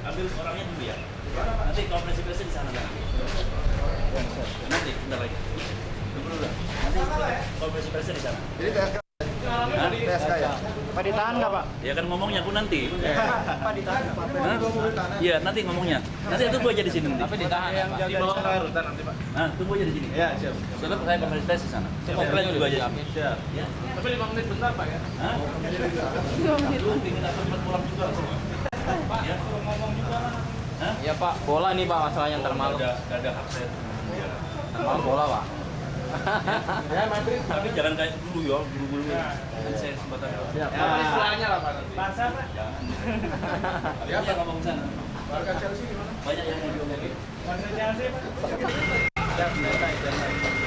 ambil orangnya dulu ya. Nanti konferensi pers di sana kan. Nanti bentar lagi. Tunggu dulu. Nanti konferensi pers di sana. Jadi PSK ya? Pak ditahan nggak Pak? Ya kan ngomongnya aku nanti. Pak ditahan Pak? Iya nanti ngomongnya. Nanti tunggu aja di sini nanti. Tapi ditahan yang Di bawah rutan nanti Pak. Nah, tunggu aja di sini. Ya siap. Soalnya saya konferensi pers di sana. Komplain juga aja. Siap. Ya. Tapi 5 menit bentar Pak ya. Hah? Lu ingin aku cepat pulang juga semua. Ya, ngomong juga. Hah? Iya Pak, bola nih Pak masalahnya ntar malam. Udah ada hak saya. Ntar malam bola Pak. Ya, tapi jangan kayak dulu ya, buru-buru. Nanti saya kesempatan. Ya, Pak. sebelahnya lah Pak. Pasar, Pak. Jangan. Dia apa ngomong sana? Warga Chelsea gimana? Banyak yang mau diomongin. Warga Chelsea Pak.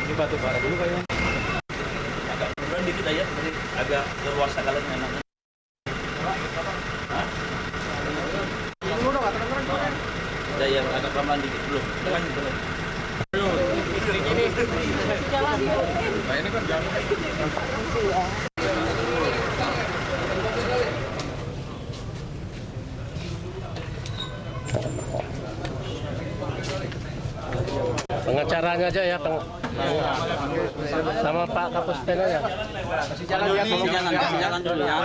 Ini batu bara dulu kayaknya. Agak pelan dikit aja, jadi agak leluasa kalian enaknya. Hah? Dulu dong, terang-terang. Udah ya, agak pelan dikit belum. Belum. Nah ini kan jalan. Pengacaranya aja ya, sama Pak Kapus Penanya. Kasih jalan ya, Kasih jalan dulu ya.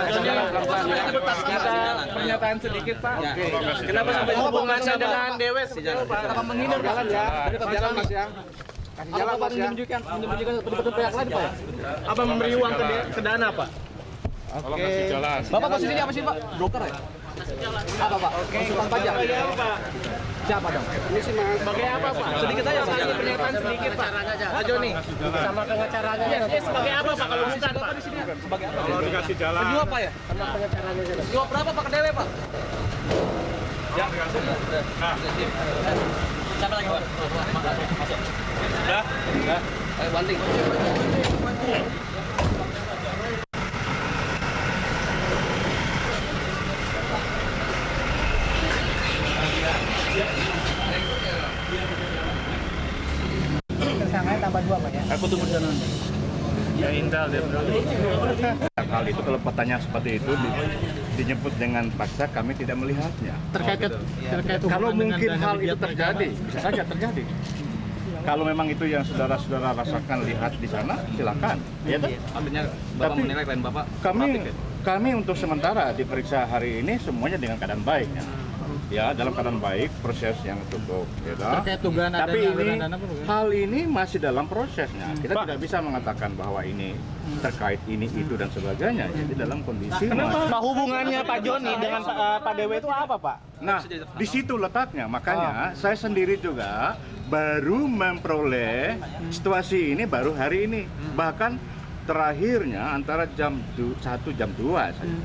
Pernyataan sedikit Pak. Oke. Kenapa sampai hubungannya dengan Dewes? Apa menghindar jalan ya? Tetap jalan Mas ya. Kasih jalan Mas ya. Menunjukkan betul-betul pihak lain Pak ya? Apa memberi uang ke Dana Pak? Oke. Bapak posisinya apa sih Pak? Broker ya? Apa Pak? Konsultan pajak. Siapa dong? Ini sih Mas. Sebagai apa Pak? Sedikit aja Pak. Pernyataan sedikit Pak. Pak Joni. Sama pengacaranya. Sebagai apa Pak kalau bukan Pak di sini? Sebagai apa? Kalau dikasih jalan. Penyuap Pak ya? Sama pengacaranya aja. Penyuap berapa Pak ke DW Pak? Ya, dikasih. Nah, Siapa lagi Pak? Masuk. Udah? Ayo banting. Tersangkanya tambah 2 Pak ya. Aku tunggu di sana. ya Indal dia Hal itu kalau pertanyaan seperti itu dijemput dengan paksa, kami tidak melihatnya. Terkait Kalau mungkin hal itu terjadi, bisa saja terjadi. Kalau memang itu yang saudara-saudara rasakan, lihat di sana, silakan. Ya kan? Ambilnya Bapak Tapi menilai klien Bapak. Kami untuk sementara diperiksa hari ini semuanya dengan keadaan baik. Ya, dalam keadaan baik, proses yang cukup. Ya, Terkait dugaan tapi adanya ini aliran dana, Pak? hal ini masih dalam prosesnya. Kita tidak bisa mengatakan bahwa ini terkait ini itu dan sebagainya. Jadi dalam kondisi Pak hubungannya Pak Joni dengan Pak Dewe itu apa Pak? Nah, di situ letaknya. Makanya saya sendiri juga baru memperoleh situasi ini baru hari ini. Bahkan terakhirnya antara jam 1 jam 2 saja.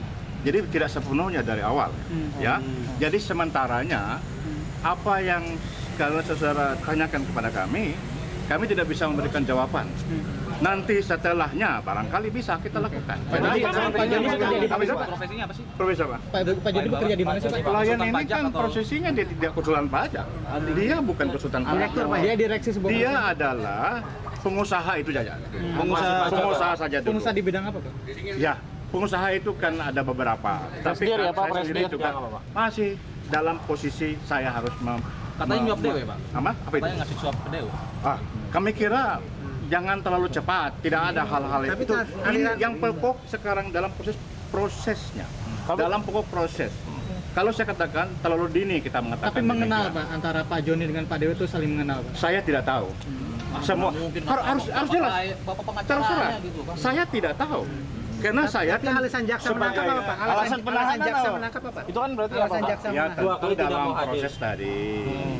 Jadi tidak sepenuhnya dari awal. Ya. Jadi sementaranya apa yang kalau saudara tanyakan kepada kami tidak bisa memberikan jawaban. Nanti setelahnya barangkali bisa kita lakukan. Profesinya apa sih? Profesi apa? Pak Joni bekerja di mana sih Pak? Pelayan Konsultan ini pajak kan atau- prosesinya dia tidak konsultan pajak. Dia bukan konsultan Direktur Pak. pajak. Dia direksi sebuah Dia adalah pengusaha itu saja. Pengusaha saja dulu. pengusaha di bidang apa Pak? Ya, pengusaha itu kan ada beberapa. Tapi Presidir ya, Pak, saya sendiri presidir. juga Yang apa, Pak? masih dalam posisi saya harus Katanya nyuap DW Pak. Apa itu? Katanya ngasih suap ke DW. Kami kira jangan terlalu cepat, tidak ada hal-hal itu. Ini yang pokok sekarang dalam prosesnya. Dalam pokok proses. Kalau saya katakan terlalu dini kita mengatakan. Tapi mengenal demikian. Pak, antara Pak Joni dengan Pak Dewe itu saling mengenal Pak? Saya tidak tahu. Semua harus jelas. Bapak Terserah. pengacaranya gitu Pak. Saya tidak tahu. Karena saya alasan jaksa menangkap apa Pak? Alasan penahanan jaksa apa? menangkap apa? Itu kan berarti apa Alasan Pak? jaksa ya menangkap. tentu dalam proses tadi.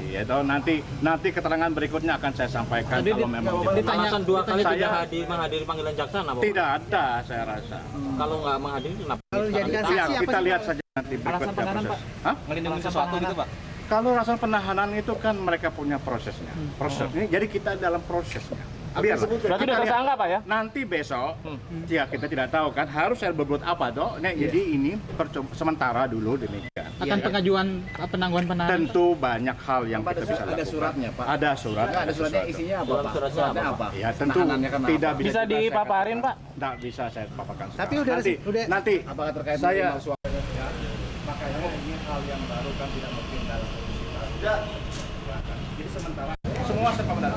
Ya toh nanti keterangan berikutnya akan saya sampaikan Tadi kalau memang ditanya Alasan 2 kali Saya- tidak menghadiri panggilan jaksa apa? tidak ada saya rasa. Kalau nggak menghadiri kenapa? Kalau dijadikan Ya, saksi apa kita sih, lihat Pak? saja nanti Alasan berikutnya penahanan proses. Pak? Hah? Ngelindungi sesuatu gitu Pak? Kalau alasan penahanan itu kan mereka punya prosesnya. Proses ini jadi kita dalam prosesnya. Biarlah. Berarti Kita udah lihat. tersangka Pak ya? Nanti besok, ya kita tidak tahu kan harus saya berbuat apa dok. Nah, jadi ini sementara dulu demikian. Akan pengajuan penangguhan penahanan. Tentu banyak hal yang kita bisa lakukan. Ada suratnya, Pak. Ada surat. Ada suratnya sesuatu. isinya apa, Dalam Pak? suratnya Suratnya apa, apa? Ya tentu Penahanannya kan tidak apa? bisa, Bisa juga saya dipaparin, katakan. Pak? Tidak bisa saya paparkan. Tapi sekarang. udah nanti Apakah terkait saya dengan suara? makanya ini hal yang baru kan tidak mungkin dalam Jadi sementara semua serba benar.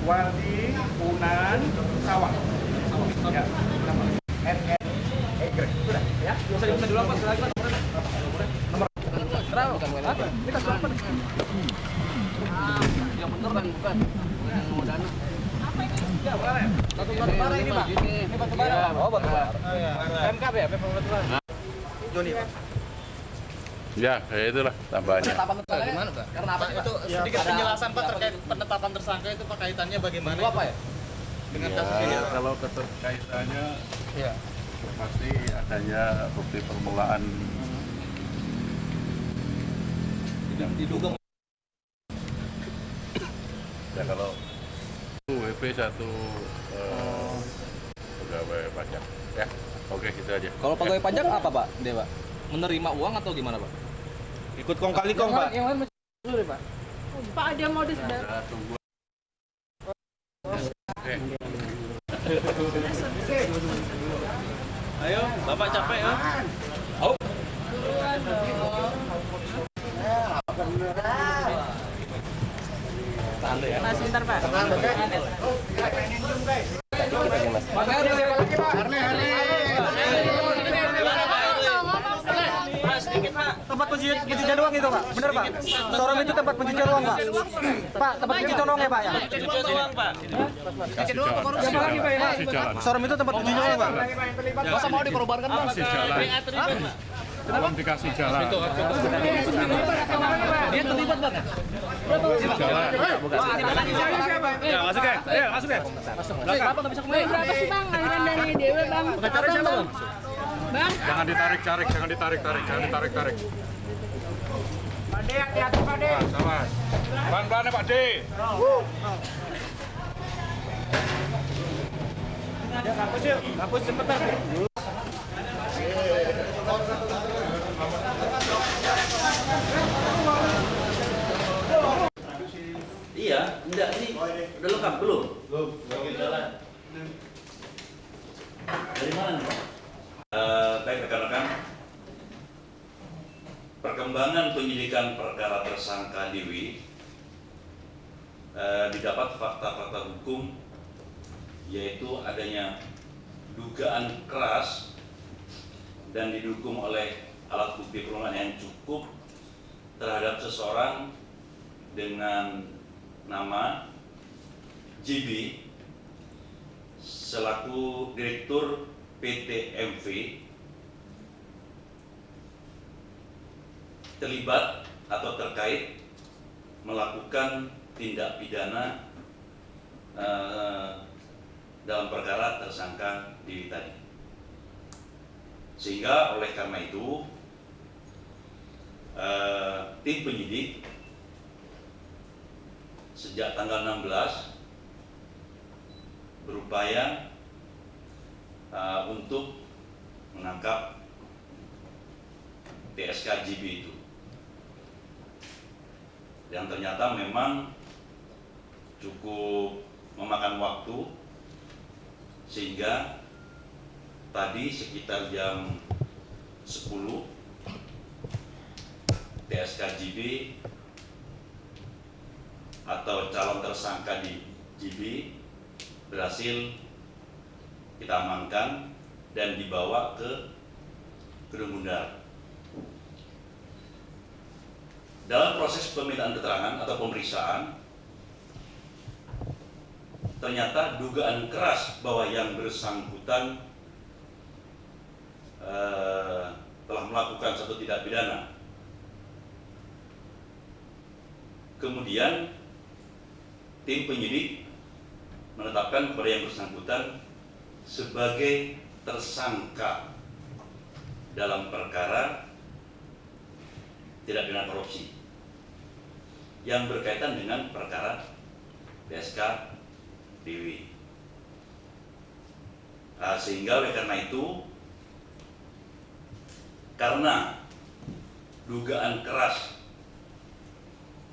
Wadi, Unan, Sawang. Ya. Sudah, ya. Bisa dulu apa? Lagi nomor. Kita berapa? Yang benar kan bukan. Yang mau dana. Ya, boleh. Batu bara ini, Pak. Ini batu bara. Oh, batu bara. MKB ya, batu bara. Joni, Pak. Ya, kayak itulah tambahannya. Penetapan tersangka gimana, Pak? Karena apa itu? Sedikit penjelasan Pak terkait penetapan tersangka itu Pak, kaitannya bagaimana? Itu apa ya? Dengan kasus ini. Kalau keterkaitannya Iya. pasti adanya bukti permulaan Diduga ya kalau WP satu pegawai pajak ya. Oke, itu aja. Kalau pegawai pajak apa Pak Dewa? Menerima uang atau gimana Pak? ikut kong kali kong, Pak. Yang lain masih dulu deh, Pak. Pak ada modus dah. Kita tunggu. Oke. Ayo, Bapak capek ya. Mas sebentar Pak. Tempat pencucian uang itu, Pak. Bener, Pak. Showroom itu tempat pencucian uang, Pak. Pak, tempat pencucian uang ya, Pak ya. Kasih jalan. Showroom itu tempat pencucian uang, Pak. Masa mau dikorbankan, Bang? Kasih jalan. Belum dikasih jalan. Dia terlibat, Bang. Jalan. Ya, masuk ya. Ayo, masuk ya. Belakang. Berapa sih Bang aliran dari Dewa Bang? Pengacara siapa, Bang? Bang? Jangan ditarik, jangan ditarik. Pak De, hati-hati Pak De. Sama. Pelan-pelan ya Pak De. Ya, kampus yuk. Kampus cepetan. Iya, enggak ini udah lengkap belum? Belum. Jalan. Dari mana nih? Baik rekan-rekan, perkembangan penyidikan perkara tersangka Dewi didapat fakta-fakta hukum, yaitu adanya dugaan keras dan didukung oleh alat bukti permulaan yang cukup terhadap seseorang dengan nama JB selaku Direktur PT MV terlibat atau terkait melakukan tindak pidana dalam perkara tersangka Dewi tadi. Sehingga oleh karena itu tim penyidik sejak tanggal 16 berupaya untuk menangkap TSK JB itu, dan ternyata memang cukup memakan waktu, sehingga tadi sekitar jam 10 TSK JB atau calon tersangka di JB berhasil kita amankan dan dibawa ke Gedung Bundar. Dalam proses pemintaan keterangan atau pemeriksaan, ternyata dugaan keras bahwa yang bersangkutan telah melakukan satu tindak pidana. Kemudian tim penyidik menetapkan kepada yang bersangkutan sebagai tersangka dalam perkara tindak pidana korupsi yang berkaitan dengan perkara TSK Dewi. Sehingga oleh karena itu, karena dugaan keras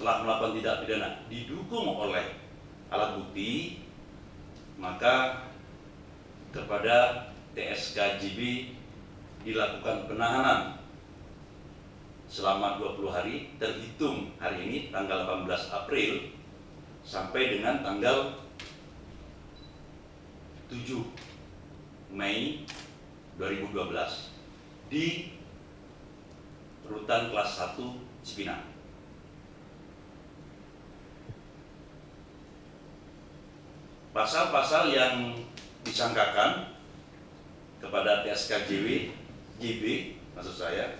telah melakukan tindak pidana didukung oleh alat bukti, maka kepada TSK JB dilakukan penahanan selama 20 hari terhitung hari ini tanggal 18 April sampai dengan tanggal 7 Mei 2012 di rutan kelas 1 Cipinang. Pasal-pasal yang disangkakan kepada TSK JB maksud saya,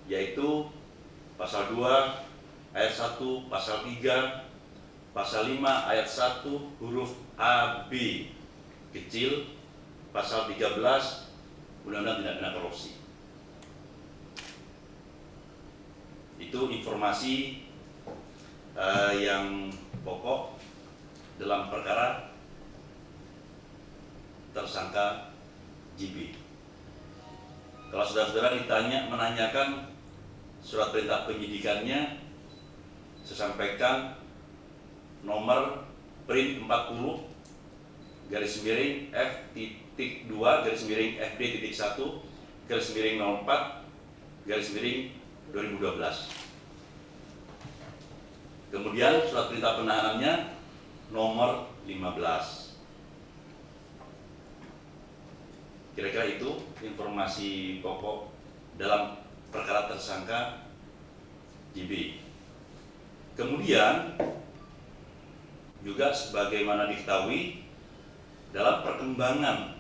yaitu pasal 2 ayat 1, pasal 3, pasal 5 ayat 1 huruf A, B kecil, pasal 13 Undang-Undang Tindak Pidana Korupsi. Itu informasi yang pokok dalam perkara tersangka JB. Kalau saudara-saudara menanyakan surat perintah penyidikannya, saya sampaikan nomor print 40 garis miring F.2 garis miring FD.1 garis miring 04 garis miring 2012. Kemudian surat perintah penahanannya nomor 15. Kira-kira itu informasi pokok dalam perkara tersangka JB. Kemudian juga sebagaimana diketahui dalam perkembangan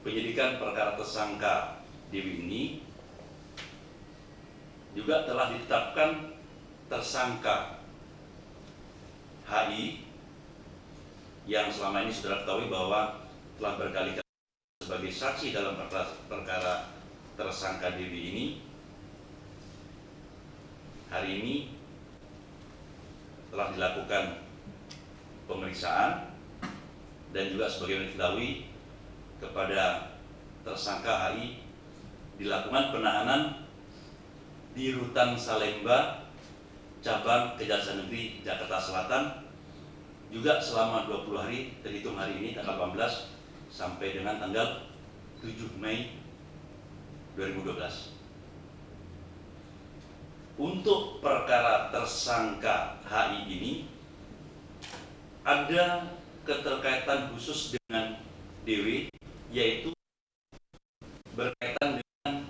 penyidikan perkara tersangka JB ini juga telah ditetapkan tersangka HI yang selama ini saudara ketahui bahwa telah berkali-kali sebagai saksi dalam perkara tersangka DB ini. Hari ini telah dilakukan pemeriksaan dan juga sebagaimana diketahui kepada tersangka HI dilakukan penahanan di Rutan Salemba cabang Kejaksaan Negeri Jakarta Selatan juga selama 20 hari terhitung hari ini tanggal 18 sampai dengan tanggal 7 Mei 2012. Untuk perkara tersangka HI ini ada keterkaitan khusus dengan DW, yaitu berkaitan dengan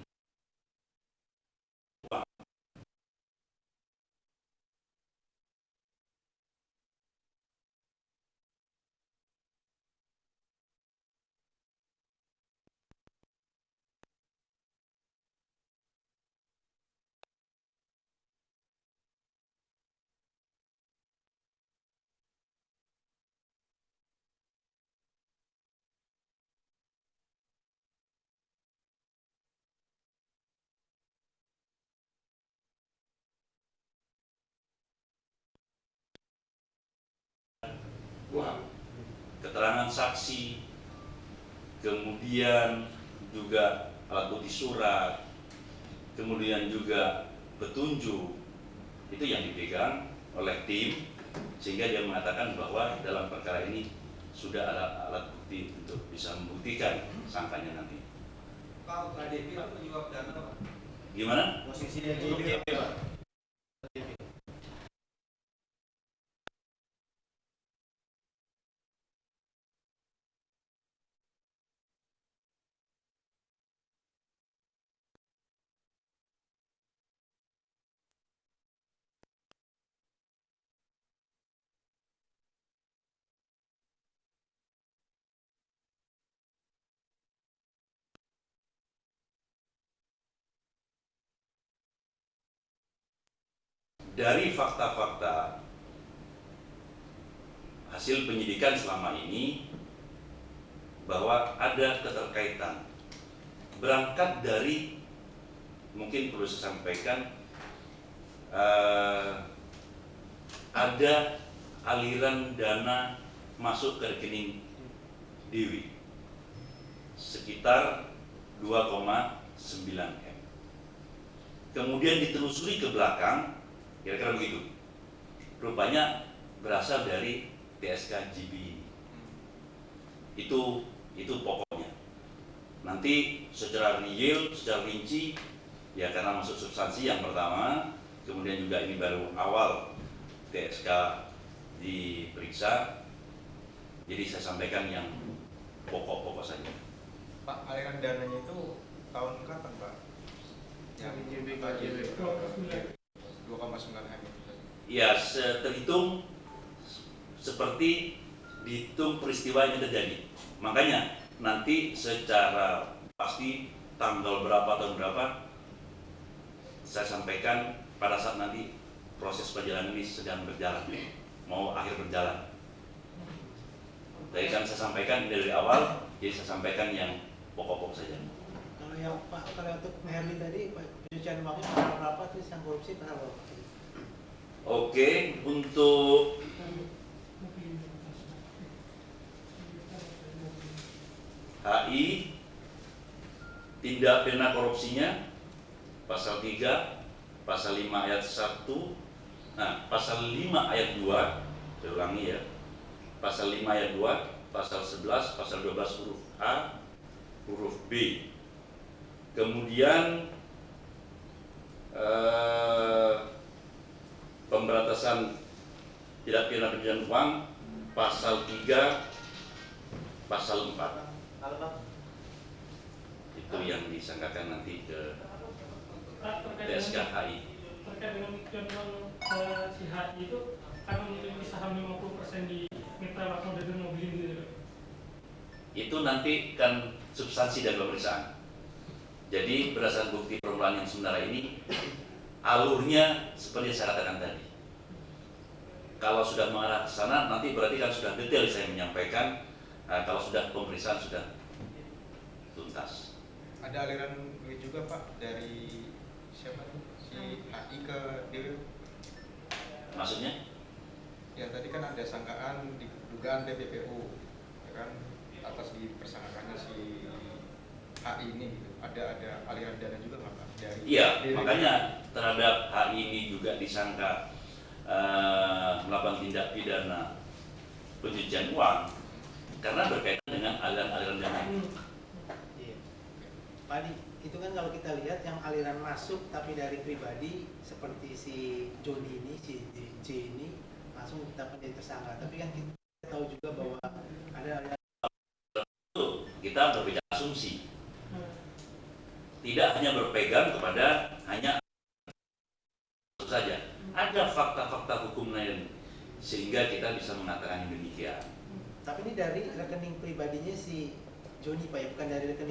uang. Keterangan saksi, kemudian juga alat bukti surat, kemudian juga petunjuk, itu yang dipegang oleh tim sehingga dia mengatakan bahwa dalam perkara ini sudah ada alat bukti untuk bisa membuktikan sangkanya nanti. Pak, untuk ADP itu menyuap dana Pak? Gimana? Posisi dia JB Pak. Dari fakta-fakta hasil penyidikan selama ini bahwa ada keterkaitan, berangkat dari, mungkin perlu saya sampaikan, ada aliran dana masuk ke rekening Dewi sekitar 2,9 M. Kemudian ditelusuri ke belakang, kira-kira begitu. Rupanya berasal dari TSK JB ini. Itu pokoknya. Nanti secara real, secara rinci Ya karena masuk substansi yang pertama, kemudian juga ini baru awal TSK diperiksa, jadi saya sampaikan yang pokok-pokok saja. Pak, aliran dananya itu tahun kapan Pak? Yang JBK 2,9 M. Ya, terhitung seperti dihitung peristiwa yang terjadi. Makanya nanti secara pasti tanggal berapa tahun berapa saya sampaikan pada saat nanti proses perjalanan ini sedang berjalan, mau akhir berjalan. Tadi kan saya sampaikan dari awal, jadi saya sampaikan yang pokok-pokok saja. Kalau yang Pak, kalau untuk Herlin tadi pencucian uangnya pasal berapa, terus yang korupsi pasal berapa? Oke, untuk HI tindak pidana korupsinya pasal 3, pasal 5 ayat 1, nah pasal 5 ayat 2, saya ulangi ya, pasal 5 ayat 2, pasal 11, pasal 12 huruf A, huruf B. Kemudian pemberantasan tindak pidana pencucian uang pasal 3, pasal 4. Itu yang disangkakan nanti ke TSKHI. Terkait dengan pencucian uang si HI itu karena memiliki saham 50% di Mitra Langsung dari mobil gitu. Itu nanti kan substansi dari pemeriksaan. Jadi berdasarkan bukti permulaan yang sebenarnya ini, alurnya seperti yang saya katakan tadi. Kalau sudah mengarah ke sana, nanti berarti kan sudah detail saya menyampaikan. Kalau sudah pemeriksaan sudah tuntas. Ada aliran duit juga Pak dari siapa tuh? Si HI ke DW. Maksudnya? Ya tadi kan ada sangkaan di dugaan TPPU, ya kan, atas dipersangkakannya si HI ini gitu. Ada aliran dana juga nggak Pak? Dari Iya, DW. makanya terhadap HI ini juga disangka melakukan tindak pidana pencucian uang karena berkaitan dengan aliran-aliran dana. Iya. Pak, itu kan kalau kita lihat yang aliran masuk tapi dari pribadi seperti si Joni ini, si J ini langsung kita menjadi tersangka. Tapi kan kita tahu juga bahwa ada aliran. Kita berbicara asumsi, tidak hanya berpegang kepada hanya saja, ada fakta-fakta hukum lain sehingga kita bisa mengatakan yang demikian. Tapi ini dari rekening pribadinya si Joni Pak, ya, bukan dari rekening